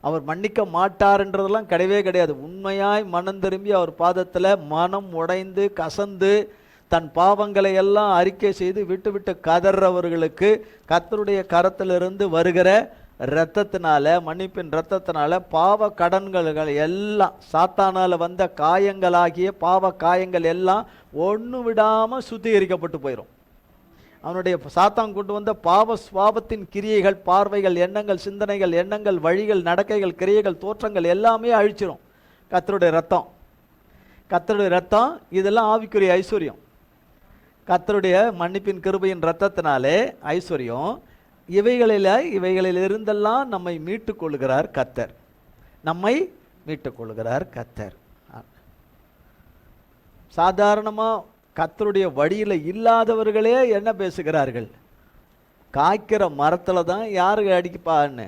அவர் மன்னிக்க மாட்டார்ன்றதெல்லாம் கிடையவே கிடையாது. உண்மையாய் மனம் திரும்பி அவர் பாதத்தில் மனம் உடைந்து கசந்து தன் பாவங்களை எல்லாம் அறிக்கை செய்து விட்டு கதறவர்களுக்கு கர்த்தருடைய கரத்திலிருந்து வருகிற இரத்தத்தினால, மன்னிப்பின் இரத்தத்தினால பாவ கடன்கள் எல்லாம், சாத்தானால் வந்த காயங்களாகிய பாவ காயங்கள் எல்லாம் ஒன்று விடாமல் சுத்திகரிக்கப்பட்டு போயிடும். அவனுடைய சாத்தான் கொண்டு வந்த பாவ சுவாபத்தின் கிரியைகள், பார்வைகள், எண்ணங்கள், சிந்தனைகள், எண்ணங்கள், வழிகள், நடக்கைகள், கிரியைகள், தோற்றங்கள் எல்லாமே அழிச்சிடும் கர்த்தருடைய ரத்தம். இதெல்லாம் ஆவிக்குரிய ஐஸ்வர்யம். கர்த்தருடைய மன்னிப்பின் கிருபையின் இரத்தத்தினாலே ஐஸ்வர்யம். இவைகளிலிருந்தெல்லாம் நம்மை மீட்டுக் கொள்கிறார் கர்த்தர். சாதாரணமாக கர்த்தருடைய வழியில் இல்லாதவர்களே என்ன பேசுகிறார்கள்? காய்க்கிற மரத்தில் தான் யாரு அடிப்பான்னு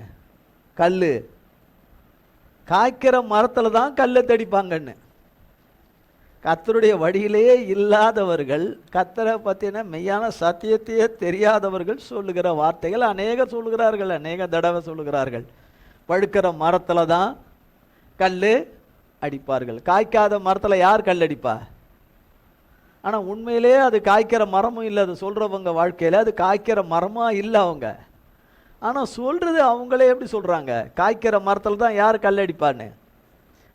காய்க்கிற மரத்தில் தான் கல்லை தடிப்பாங்கன்னு. கர்த்தருடைய வழியிலேயே இல்லாதவர்கள், கர்த்தரை பற்றின மெய்யான சத்தியத்தையே தெரியாதவர்கள் சொல்லுகிற வார்த்தைகள் அநேக தடவை சொல்லுகிறார்கள். பழுக்கிற மரத்தில் தான் கல் அடிப்பார்கள். காய்க்காத மரத்தில் யார் கல் அடிப்பா? ஆனால் உண்மையிலே அது காய்க்கிற மரமும் இல்லை. அது சொல்கிறவங்க வாழ்க்கையில் அது காய்க்கிற மரமாக இல்லை அவங்க. ஆனால் சொல்கிறது அவங்களே எப்படி சொல்கிறாங்க? காய்க்கிற மரத்தில் தான் யார் கல் அடிப்பான்னு.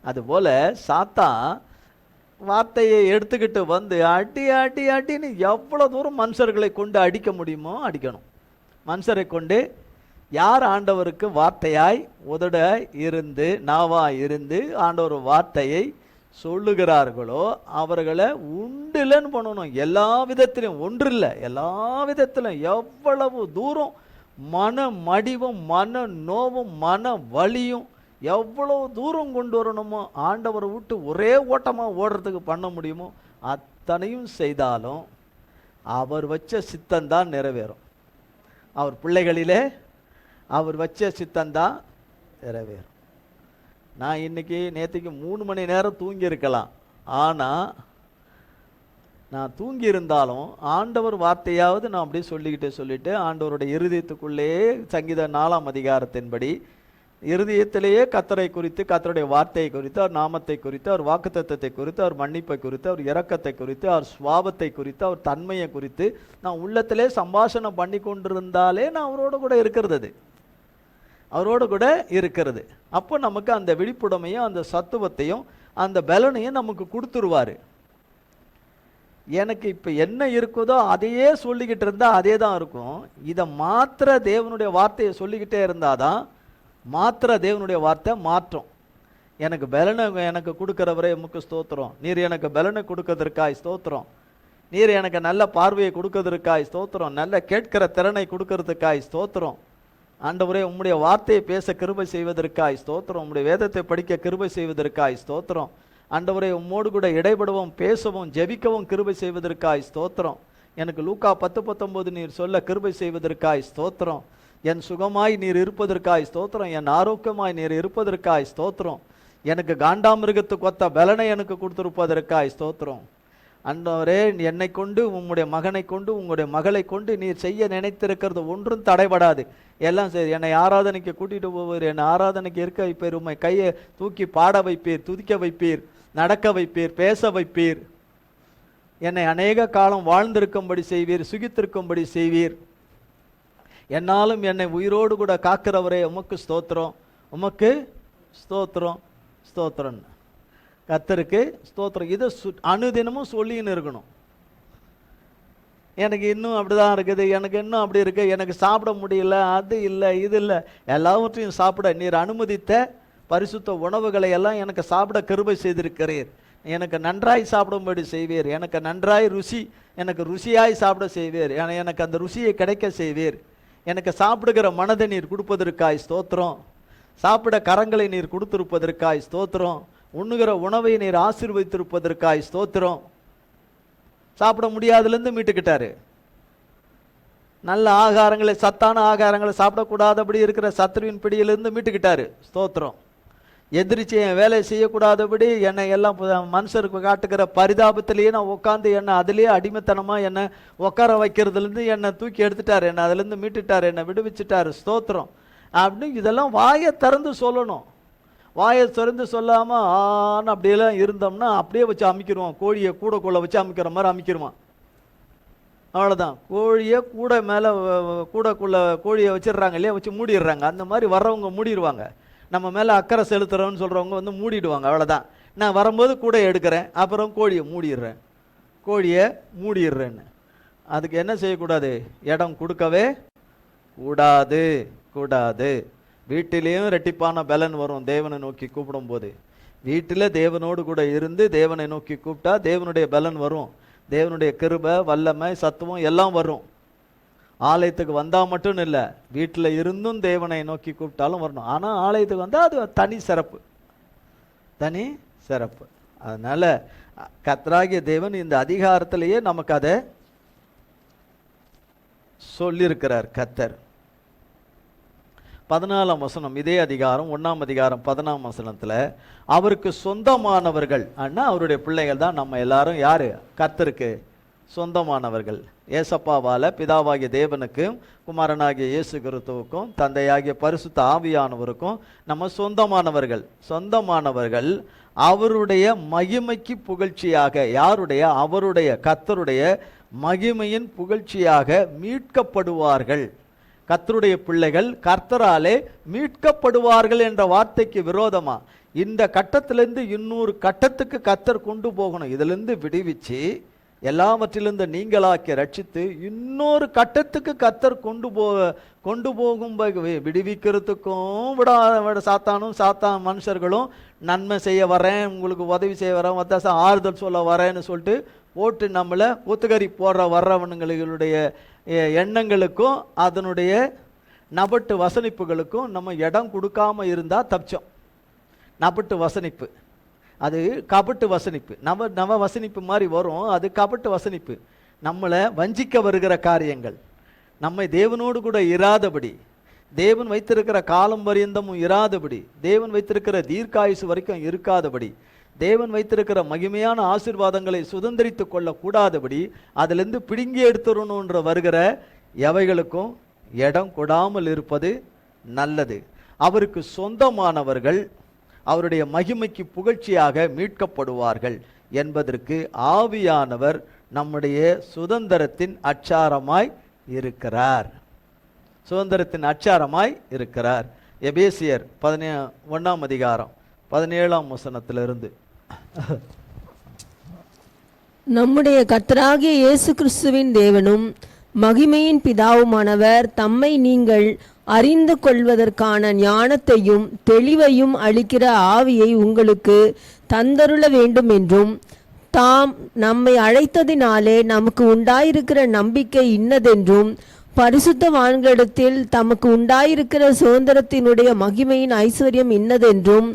அதுபோல் சாத்தான் வார்த்தையை எடுத்துக்கிட்டு வந்து அடின்னு எவ்வளோ தூரம் மனுஷர்களை கொண்டு அடிக்க முடியுமோ அடிக்கணும். மனுஷரை கொண்டு யார் ஆண்டவருக்கு வார்த்தையாய் உதட இருந்து நாவாய் இருந்து ஆண்டவர் வார்த்தையை சொல்லுகிறார்களோ அவர்களை உண்டுலன்னு பண்ணணும். எல்லா விதத்திலும், ஒன்றில்லை, எல்லா விதத்திலும் எவ்வளவு தூரம் மன மடிவும் மன நோவும் மன வலியும் எவ்வளோ தூரம் கொண்டு வரணுமோ, ஆண்டவரை விட்டு ஒரே ஓட்டமாக ஓடுறதுக்கு பண்ண முடியுமோ அத்தனையும் செய்தாலும் அவர் வச்ச சித்தந்தான் நிறைவேறும். அவர் பிள்ளைகளிலே அவர் வச்ச சித்தந்தான் நிறைவேறும். நான் நேற்றுக்கு 3 மணி நேரம் தூங்கியிருக்கலாம். ஆனால் நான் தூங்கி இருந்தாலும் ஆண்டவர் வார்த்தையாவது நான் அப்படியே சொல்லிட்டு ஆண்டவருடைய இருதயத்துக்குள்ளே சங்கீதம் 4ஆம் அதிகாரத்தின்படி இருதயத்திலேயே கர்த்தரை குறித்து, கர்த்தருடைய வார்த்தையை குறித்து, அவர் நாமத்தை குறித்து, அவர் வாக்குத்தத்தத்தை குறித்து, அவர் மன்னிப்பை குறித்து, அவர் இரக்கத்தை குறித்து, அவர் சுவாபத்தை குறித்து, அவர் தன்மையை குறித்து நான் உள்ளத்திலே சம்பாஷணம் பண்ணி கொண்டிருந்தாலே நான் அவரோடு கூட இருக்கிறது. அப்போ நமக்கு அந்த விழிப்புடமையும் அந்த சத்துவத்தையும் அந்த பலனையும் நமக்கு கொடுத்துருவார். எனக்கு இப்போ என்ன இருக்குதோ அதையே சொல்லிக்கிட்டு இருந்தால் அதே தான் இருக்கும். இதை தேவனுடைய வார்த்தையை சொல்லிக்கிட்டே இருந்தால் தான் தேவனுடைய வார்த்தை மாற்றும். எனக்கு பலனை எனக்கு கொடுக்கிறவரே உமக்கு ஸ்தோத்திரம். நீர் எனக்கு பலனை கொடுக்கறதற்காய் ஸ்தோத்திரம். நீர் எனக்கு நல்ல பார்வையை கொடுக்கறதற்காய் ஸ்தோத்திரம். நல்ல கேட்கிற திறனை கொடுக்கறதுக்காய் ஸ்தோத்திரம். ஆண்டவரே, உம்முடைய வார்த்தையை பேச கிருபை செய்வதற்காய் ஸ்தோத்திரம். உம்முடைய வேதத்தை படிக்க கிருபை செய்வதற்காய் ஸ்தோத்திரம். ஆண்டவரே, உம்மோடு கூட இடைபடவும் பேசவும் ஜெபிக்கவும் கிருபை செய்வதற்காய் ஸ்தோத்திரம். எனக்கு லூக்கா 10:19 நீர் சொல்ல கிருபை செய்வதற்காய் ஸ்தோத்திரம். என் சுகமாய் நீர் இருப்பதற்காய் ஸ்தோத்திரம். என் ஆரோக்கியமாய் நீர் இருப்பதற்காய் ஸ்தோத்திரம். எனக்கு காண்டாமிருகத்துக்கு ஒத்த பலனை எனக்கு கொடுத்திருப்பதற்காய் ஸ்தோத்திரம். ஆண்டவரே, என்னை கொண்டு உம்முடைய மகனை கொண்டு உங்களுடைய மகளை கொண்டு நீர் செய்ய நினைத்திருக்கிறது ஒன்றும் தடைபடாது. எல்லாம் சரி. என்னை ஆராதனைக்கு கூட்டிட்டு போவீர், என்னை ஆராதனைக்கு இருக்க வைப்பீர், உம்மை கையை தூக்கி பாட வைப்பீர், துதிக்க வைப்பீர், நடக்க வைப்பீர், பேச வைப்பீர். என்னை அநேக காலம் வாழ்ந்திருக்கும்படி செய்வீர், சுகித்திருக்கும்படி செய்வீர். என்னாலும் என்னை உயிரோடு கூட காக்கிறவரே உமக்கு ஸ்தோத்திரம், உமக்கு ஸ்தோத்திரம், ஸ்தோத்திரம். கர்த்தருக்கு ஸ்தோத்திரம். இதை அனுதினமும் சொல்லின்னு இருக்கணும். எனக்கு இன்னும் அப்படிதான் இருக்குது, எனக்கு இன்னும் அப்படி இருக்கு, எனக்கு சாப்பிட முடியல, அது இல்லை இது இல்லை. எல்லாவற்றையும் சாப்பிட நீர் அனுமதித்த பரிசுத்த உணவுகளை எல்லாம் எனக்கு சாப்பிட கிருபை செய்திருக்கிறீர். எனக்கு நன்றாய் சாப்பிடும்படி செய்வீர். எனக்கு நன்றாய் எனக்கு ருசியாய் சாப்பிட செய்வீர். எனக்கு அந்த ருசியை கிடைக்க செய்வீர். எனக்கு சாப்பிடுகிற மனதை நீர் கொடுப்பதற்காய் ஸ்தோத்திரம். சாப்பிட கரங்களை நீர் கொடுத்திருப்பதற்காய் ஸ்தோத்திரம். உண்ணுகிற உணவை நீர் ஆசீர்வதித்திருப்பதற்காய் ஸ்தோத்திரம். சாப்பிட முடியாதுலேருந்து மீட்டுக்கிட்டாரு. நல்ல ஆகாரங்களை, சத்தான ஆகாரங்களை சாப்பிடக்கூடாதபடி இருக்கிற சத்ருவின் பிடியிலிருந்து மீட்டுக்கிட்டாரு. ஸ்தோத்திரம். எதிர்த்து என் வேலை செய்யக்கூடாதபடி என்னை எல்லாம் மனுஷருக்கு காட்டுகிற பரிதாபத்திலேயே நான் உட்காந்து என்னை அதிலேயே அடிமைத்தனமாக என்னை உட்கார வைக்கிறதுலேருந்து என்னை தூக்கி எடுத்துட்டார். என்னை அதுலேருந்து மீட்டுட்டார், என்னை விடுவிச்சுட்டார். ஸ்தோத்திரம். அப்படின்னு இதெல்லாம் வாயை திறந்து சொல்லணும். வாயை திறந்து சொல்லாமல் ஆன்னு அப்படியெல்லாம் இருந்தோம்னா அப்படியே வச்சு அமைக்கிடுவோம். கோழியை கூடைக்குள்ளே வச்சு அமைக்கிற மாதிரி அமைக்கிடுவான். அவ்வளோதான். கோழியை கூடை மேலே கூடைக்குள்ளே கோழியை வச்சிடுறாங்க இல்லையா, வச்சு மூடிடுறாங்க. அந்த மாதிரி வர்றவங்க மூடிடுவாங்க. நம்ம மேலே அக்கறை செலுத்துகிறோன்னு சொல்கிறவங்க வந்து மூடிடுவாங்க. அவ்வளோதான். நான் வரும்போது கூடையை எடுக்கிறேன், அப்புறம் கோழியை மூடிடுறேன், கோழியை மூடிடுறேன்னு. அதுக்கு என்ன செய்யக்கூடாது? இடம் கொடுக்கவே கூடாது, கூடாது. வீட்டிலேயும் ரெட்டிப்பான பலன் வரும் தேவனை நோக்கி கூப்பிடும்போது. வீட்டில் தேவனோடு கூட இருந்து தேவனை நோக்கி கூப்பிட்டா தேவனுடைய பலன் வரும். தேவனுடைய கிருபை, வல்லமை, சத்துவம் எல்லாம் வரும். ஆலயத்துக்கு வந்தால் மட்டும் இல்லை, வீட்டில் இருந்தும் தேவனை நோக்கி கூப்பிட்டாலும் வரணும். ஆனால் ஆலயத்துக்கு வந்தால் அது தனி சிறப்பு, தனி சிறப்பு. அதனால் கர்த்தராகிய தேவன் இந்த அதிகாரத்திலேயே நமக்கு அதை சொல்லியிருக்கிறார். கர்த்தர் 14ஆம் வசனம், இதே அதிகாரம் 1ஆம் அதிகாரம் 10ஆம் வசனத்தில், அவருக்கு சொந்தமானவர்கள் அண்ணா அவருடைய பிள்ளைகள் தான் நம்ம எல்லாரும். யாரு? கர்த்தருக்கு சொந்தமானவர்கள். ஏசப்பாவால் பிதாவாகிய தேவனுக்கும் குமாரனாகிய இயேசு கிறிஸ்துவுக்கும் தந்தையாகிய பரிசுத்த ஆவியானவருக்கும் நம்ம சொந்தமானவர்கள். சொந்தமானவர்கள் அவருடைய மகிமைக்கு புகழ்ச்சியாக, யாருடைய? அவருடைய கர்த்தருடைய மகிமையின் புகழ்ச்சியாக மீட்கப்படுவார்கள். கர்த்தருடைய பிள்ளைகள் கர்த்தராலே மீட்கப்படுவார்கள் என்ற வார்த்தைக்கு விரோதமா இந்த கட்டத்திலிருந்து இன்னொரு கட்டத்துக்கு கர்த்தர் கொண்டு போகணும். இதிலிருந்து விடுவிச்சு எல்லாவற்றிலிருந்து நீங்களாக்கி ரட்சித்து இன்னொரு கட்டத்துக்கு கர்த்தர் கொண்டு போகும் விடுவிக்கிறதுக்கும் சாத்தான் மனுஷர்களும் நன்மை செய்ய வரேன், உங்களுக்கு உதவி செய்ய வரேன், ஆறுதல் சொல்ல வரேன்னு சொல்லிட்டு போட்டு நம்மளை ஒத்துக்கறி போடுற வர்றவனுங்களுடைய எண்ணங்களுக்கும் அதனுடைய நபட்டு வசனிப்புகளுக்கும் நம்ம இடம் கொடுக்காம இருந்தால் தப்பிச்சோம். நபட்டு வசனிப்பு அது கபட்டு வசனிப்பு. நவ வசனிப்பு மாதிரி வரும், அது கபட்டு வசனிப்பு. நம்மளை வஞ்சிக்க வருகிற காரியங்கள், நம்மை தேவனோடு கூட இராதபடி, தேவன் வைத்திருக்கிற காலம் பரியந்தமும் இராதபடி, தேவன் வைத்திருக்கிற தீர்க்காயுசு வரைக்கும் இருக்காதபடி, தேவன் வைத்திருக்கிற மகிமையான ஆசீர்வாதங்களை சுதந்திரித்து கொள்ள கூடாதபடி, அதிலிருந்து பிடுங்கி எடுத்துடணுன்ற வருகிற எவைகளுக்கும் இடம் கொடாமல் இருப்பது நல்லது. அவருக்கு சொந்தமானவர்கள் அவருடைய மகிமைக்கு புகழ்ச்சியாக மீட்கப்படுவார்கள் என்பதற்கு ஆவியானவர் நம்முடைய சுதந்திரத்தின் அச்சாரமாய் இருக்கிறார். சுதந்திரத்தின் அச்சாரமாய் இருக்கிறார். எபேசியர் 1ஆம் அதிகாரம் 17ஆம் வசனத்திலிருந்து, நம்முடைய கர்த்தராகிய இயேசு கிறிஸ்துவின் தேவனும் மகிமையின் பிதாவுமானவர் தம்மை நீங்கள் அறிந்து கொள்வதற்கான ஞானத்தையும் தெளிவையும் அளிக்கிற ஆவியை உங்களுக்கு தந்தருள வேண்டும் என்றும், தாம் நம்மை அழைத்ததினாலே நமக்கு உண்டாயிருக்கிற நம்பிக்கை இன்னதென்றும், பரிசுத்தவான்களிடத்தில் தமக்கு உண்டாயிருக்கிற சுதந்திரத்தினுடைய மகிமையின் ஐஸ்வர்யம் இன்னதென்றும்,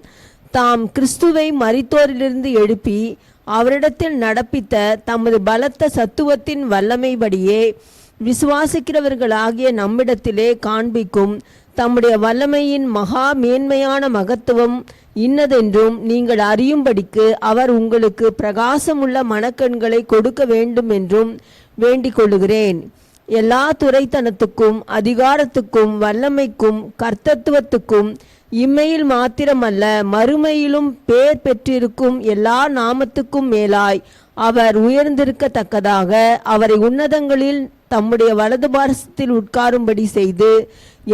தாம் கிறிஸ்துவை மரித்தோரிலிருந்து எழுப்பி அவரிடத்தில் நடப்பித்த தமது பலத்த சத்துவத்தின் வல்லமைபடியே விசுவாசிக்கிறவர்களாகிய நம்மிடத்திலே காண்பிக்கும் தம்முடைய வல்லமையின் மகா மேன்மையான மகத்துவம் இன்னதென்றும் நீங்கள் அறியும்படிக்கு அவர் உங்களுக்கு பிரகாசமுள்ள மனக்கண்களை கொடுக்க வேண்டும் என்றும் வேண்டிக் கொள்ளுகிறேன். எல்லா துரைத்தனத்துக்கும் அதிகாரத்துக்கும் வல்லமைக்கும் கர்த்தத்துவத்துக்கும் இம்மையில் மாத்திரமல்ல மறுமையிலும் பேர் பெற்றிருக்கும் எல்லா நாமத்துக்கும் மேலாய் அவர் உயர்ந்திருக்கத்தக்கதாக அவரை உன்னதங்களில் தம்முடைய வலது பாரசத்தில் உட்காரும்படி செய்து,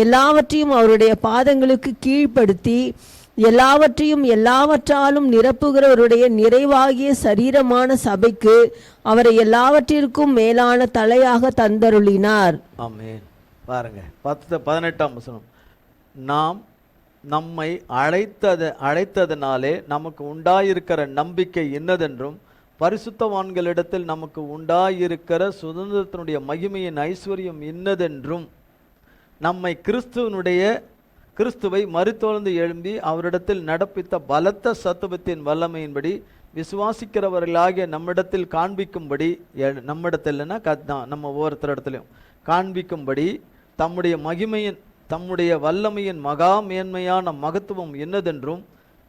எல்லாவற்றையும் அவருடைய பாதங்களுக்கு கீழ்ப்படுத்தி, எல்லாவற்றையும் எல்லாவற்றாலும் நிரப்புகிறவருடைய நிறைவாகிய சரீரமான சபைக்கு அவரை எல்லாவற்றிற்கும் மேலான தலையாக தந்தருளினார். ஆமென். பாருங்க 18ஆம் வசனம். நாம் நம்மை அழைத்ததனாலே நமக்கு உண்டாயிருக்கிற நம்பிக்கை என்னதென்றும், பரிசுத்தவான்களிடத்தில் நமக்கு உண்டாயிருக்கிற சுதந்திரத்தினுடைய மகிமையின் ஐஸ்வர்யம் இன்னதென்றும், நம்மை கிறிஸ்துவை மரித்தோழ்ந்து எழும்பி அவரிடத்தில் நடப்பித்த பலத்த சத்துவத்தின் வல்லமையின்படி விசுவாசிக்கிறவர்களாகிய நம்மிடத்தில் காண்பிக்கும்படி, நம்மிடத்தில்னா நம்ம ஒவ்வொருத்தரிடத்திலையும் காண்பிக்கும்படி தம்முடைய வல்லமையின் மகா மேன்மையான மகத்துவம் என்னதென்றும்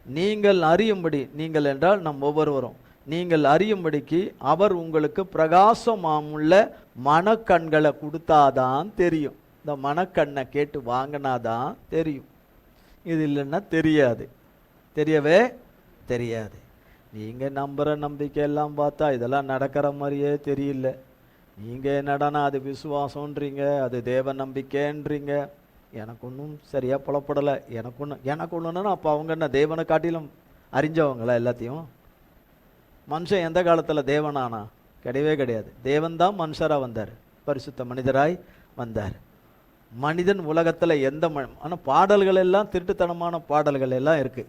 நீங்கள் அறியும்படி, நீங்கள் என்றால் நம் ஒவ்வொருவரும் நீங்கள் அறியும்படிக்கு அவர் உங்களுக்கு பிரகாசமாமுள்ள மனக்கண்களை கொடுத்தாதான் தெரியும். இந்த மனக்கண்ணை கேட்டு வாங்கினாதான் தெரியும். இது இல்லைன்னா தெரியாது, தெரியவே தெரியாது. நீங்கள் நம்புகிற நம்பிக்கையெல்லாம் பார்த்தா இதெல்லாம் நடக்கிற மாதிரியே தெரியல. நீங்கள் என்னடானா அது விசுவாசன்றீங்க, அது தேவ நம்பிக்கைன்றீங்க. எனக்கு ஒன்றும் சரியாக புலப்படலை. எனக்கு ஒன்றுன்னா அப்போ அவங்க என்ன தேவனை காட்டிலும் அறிஞ்சவங்களா? எல்லாத்தையும் மனுஷன் எந்த காலத்தில் தேவனானா? கிடையவே கிடையாது. தேவன்தான் மனுஷராக வந்தார், பரிசுத்த மனிதராய் வந்தார். மனிதன் உலகத்தில் ஆனால் பாடல்கள் எல்லாம் திருட்டுத்தனமான பாடல்கள் எல்லாம் இருக்கு.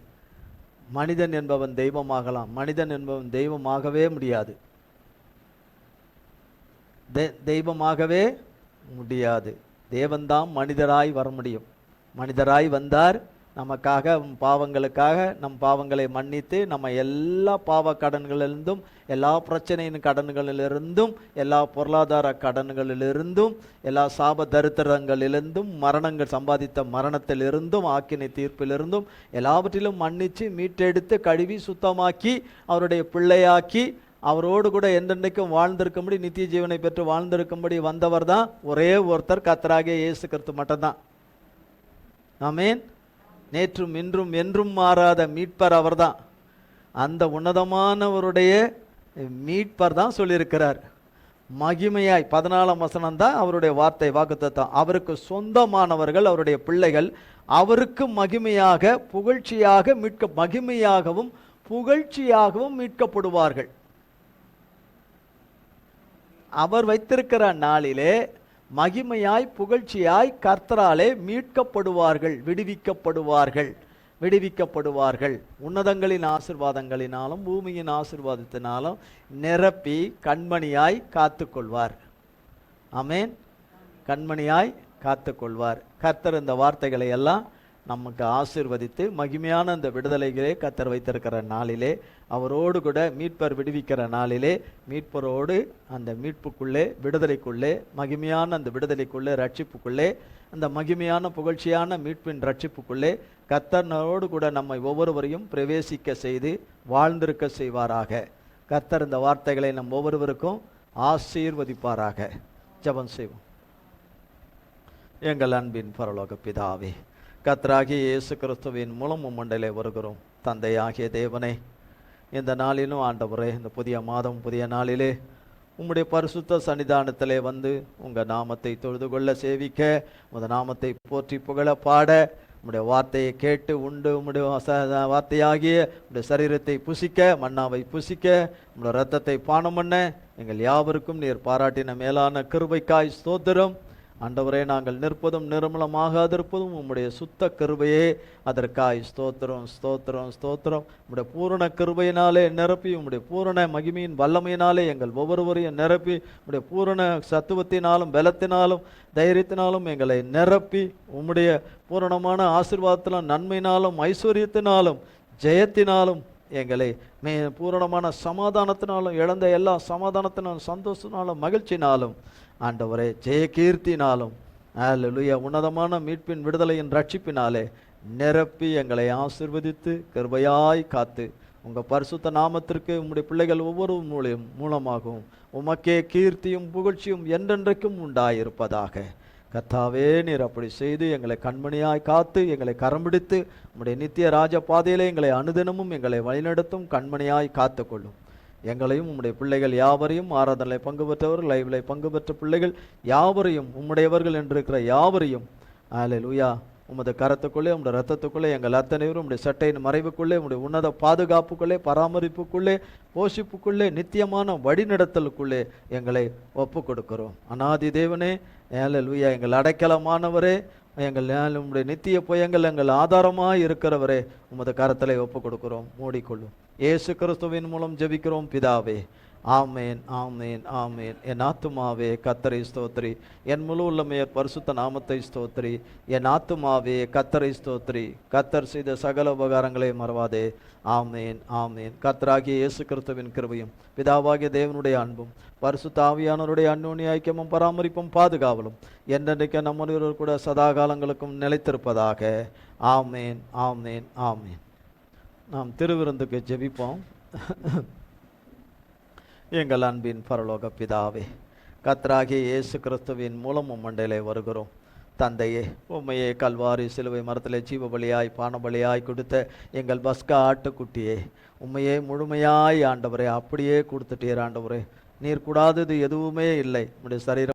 மனிதன் என்பவன் தெய்வமாகலாம், மனிதன் என்பவன் தெய்வமாகவே முடியாது. தெய்வமாகவே முடியாது. தேவன்தான் மனிதராய் வர முடியும். மனிதராய் வந்தார், நமக்காக பாவங்களுக்காக நம் பாவங்களை மன்னித்து நம்ம எல்லா பாவ கடன்களிலிருந்தும், எல்லா பிரச்சனையின் கடன்களிலிருந்தும், எல்லா பொருளாதார கடன்களிலிருந்தும், எல்லா சாப தரித்திரங்களிலிருந்தும், மரணங்கள் சம்பாதித்த மரணத்திலிருந்தும், ஆக்கினை தீர்ப்பிலிருந்தும் எல்லாவற்றிலும் மன்னித்து மீட்டெடுத்து கழுவி சுத்தமாக்கி அவருடைய பிள்ளையாக்கி அவரோடு கூட என்றென்றைக்கும் வாழ்ந்திருக்கும்படி, நித்திய ஜீவனை பெற்று வாழ்ந்திருக்கும்படி வந்தவர் தான் ஒரே ஒருத்தர், கர்த்தராகிய இயேசு கிறிஸ்து மட்டும்தான். ஆமென். நேற்றும் இன்றும் என்றும் மாறாத மீட்பர் அவர்தான். அந்த உன்னதமானவருடைய மீட்பர் தான் சொல்லியிருக்கிறார். மகிமையாய் 14ஆம் வசனம் தான் அவருடைய வார்த்தை, வாக்குத்தத்தம். அவருக்கு சொந்தமானவர்கள், அவருடைய பிள்ளைகள் அவருக்கு மகிமையாக புகழ்ச்சியாக மகிமையாகவும் புகழ்ச்சியாகவும் மீட்கப்படுவார்கள். அவர் வைத்திருக்கிற நாளிலே மகிமையாய் புகழ்ச்சியாய் கர்த்தராலே மீட்கப்படுவார்கள், விடுவிக்கப்படுவார்கள். உன்னதங்களின் ஆசீர்வாதங்களினாலும் பூமியின் ஆசீர்வாதத்தினாலும் நிரப்பி கண்மணியாய் காத்துக்கொள்வார். ஆமென். கண்மணியாய் காத்துக்கொள்வார். கர்த்தர் இந்த வார்த்தைகளை எல்லாம் நமக்கு ஆசீர்வதித்து மகிமையான அந்த விடுதலைகளே கர்த்தர் வைத்திருக்கிற நாளிலே, அவரோடு கூட மீட்பர் விடுவிக்கிற நாளிலே, மீட்பரோடு அந்த மீட்புக்குள்ளே, விடுதலைக்குள்ளே, மகிமையான அந்த விடுதலைக்குள்ளே, ரட்சிப்புக்குள்ளே, அந்த மகிமையான புகழ்ச்சியான மீட்பின் ரட்சிப்புக்குள்ளே கர்த்தரோடு கூட நம்மை ஒவ்வொருவரையும் பிரவேசிக்க செய்து வாழ்ந்திருக்க செய்வாராக. கர்த்தர் இந்த வார்த்தைகளை நம் ஒவ்வொருவருக்கும் ஆசீர்வதிப்பாராக. ஜெபம் செய்வோம். எங்கள் அன்பின் பரலோக பிதாவே, கர்த்தராகிய இயேசு கிறிஸ்துவின் மூலம் மண்டலே வருகிறோம். தந்தையாகிய தேவனே, இந்த நாளிலும் ஆண்டவரே, இந்த புதிய மாதம் புதிய நாளிலே உம்முடைய பரிசுத்த சன்னிதானத்திலே வந்து உங்கள் நாமத்தை தொழுது கொள்ள சேவிக்க, உங்கள் நாமத்தை போற்றி புகழ பாட, உம்முடைய வார்த்தையை கேட்டு உண்டு, உம்முடைய வார்த்தையாகிய உம்முடைய சரீரத்தை புசிக்க, மன்னாவை புசிக்க, உம்முடைய இரத்தத்தை பானம் பண்ண எங்கள் யாவருக்கும் நீர் பாராட்டின மேலான கிருபைக்காய் ஸ்தோத்திரம். ஆண்டவரே, நாங்கள் நிற்பதும் நிர்மலமாகாதிருப்பதும் உம்முடைய சுத்த கிருபையே. அதற்காய் ஸ்தோத்திரம், ஸ்தோத்திரம், ஸ்தோத்திரம். உம்முடைய பூரண கிருபையினாலே நிரப்பி, உம்முடைய பூரண மகிமையின் வல்லமையினாலே எங்கள் ஒவ்வொருவரையும் நிரப்பி, உம்முடைய பூரண சத்துவத்தினாலும் பலத்தினாலும் தைரியத்தினாலும் எங்களை நிரப்பி, உம்முடைய பூரணமான ஆசீர்வாதத்திலும் நன்மையினாலும் ஐஸ்வர்யத்தினாலும் ஜெயத்தினாலும் எங்களை பூரணமான சமாதானத்தினாலும், இழந்த எல்லா சமாதானத்தினாலும், சந்தோஷத்தினாலும், மகிழ்ச்சினாலும், ஆண்டவரே ஜெய கீர்த்தினாலும், அல்லேலூயா, உன்னதமான மீட்பின் விடுதலையின் ரட்சிப்பினாலே நிரப்பி எங்களை ஆசீர்வதித்து கிருபையாய் காத்து, உங்கள் பரிசுத்த நாமத்திற்கு உம்முடைய பிள்ளைகள் ஒவ்வொரு மூலமாகவும் உமக்கே கீர்த்தியும் புகழ்ச்சியும் என்றென்றைக்கும் உண்டாயிருப்பதாக. கர்த்தாவே, நீர் அப்படி செய்து எங்களை கண்மணியாய் காத்து எங்களை கரம்பிடித்து உம்முடைய நித்திய ராஜ பாதையிலே எங்களை அனுதினமும் எங்களை வழிநடத்தும் கண்மணியாய் காத்து கொள்ளும். எங்களையும் உம்முடைய பிள்ளைகள் யாவரையும், ஆராதனை பங்கு பெற்றவர்கள், லைவ்ல பங்கு பெற்ற பிள்ளைகள் யாவரையும், உம்முடையவர்கள் என்றிருக்கிற யாவரையும், அல்லேலூயா, உமது கரத்துக்குள்ளே, உம்முடைய ரத்தத்துக்குள்ளே எங்கள் அத்தனைவரும் உம்முடைய சட்டையின் மறைவுக்குள்ளே, உம்முடைய உன்னத பாதுகாப்புக்குள்ளே, பராமரிப்புக்குள்ளே, போஷிப்புக்குள்ளே, நித்தியமான வழிநடத்தலுக்குள்ளே எங்களை ஒப்பு கொடுக்கிறோம். அநாதி தேவனே, அல்லேலூயா, எங்கள் அடைக்கலமானவரே, எங்கள் உம்முடைய நித்திய புயங்கள் எங்கள் ஆதாரமாய் இருக்கிறவரே, உமது கரத்திலே ஒப்பு கொடுக்கிறோம். மூடிக்கொள்ளும். இயேசு கிறிஸ்துவின் மூலம் ஜெபிக்கிறோம் பிதாவே. ஆமேன், ஆமேன், ஆமேன். என் ஆத்துமாவே கர்த்தரை ஸ்தோத்திரி, என் முழு உள்ளமையர் பரிசுத்த நாமத்தை ஸ்தோத்திரி. என் ஆத்துமாவே கர்த்தரை ஸ்தோத்திரி, கர்த்தர் செய்த சகல உபகாரங்களை மறவாதே. ஆமேன், ஆமேன். கர்த்தராகிய இயேசு கிறிஸ்துவின் கிருபையும் பிதாவாகிய தேவனுடைய அன்பும் பரிசுத்த ஆவியானவருடைய அந்யோன்ய ஐக்கியமும் பராமரிப்பும் பாதுகாவலும் என்றென்றைக்கு நம்மொரு கூட சதா காலங்களுக்கும் நிலைத்திருப்பதாக. ஆமேன், ஆமேன், ஆமேன். நாம் திருவிருந்துக்கு ஜெபிப்போம். எங்கள் அன்பின் பரலோக பிதாவே, கர்த்தராகிய இயேசு கிறிஸ்துவின் மூலம் உம்மண்டையிலே வருகிறோம். தந்தையே, உம்மையே கல்வாரி சிலுவை மரத்திலே ஜீவ பலியாய் பான பலியாய் கொடுத்த எங்கள் பஸ்கா ஆட்டுக்குட்டியே, உம்மையே முழுமையாய் ஆண்டவரே அப்படியே கொடுத்துட்டீர். ஆண்டவரே, நீர் கூடாதது எதுவுமே இல்லை. உம்முடைய சரீரம்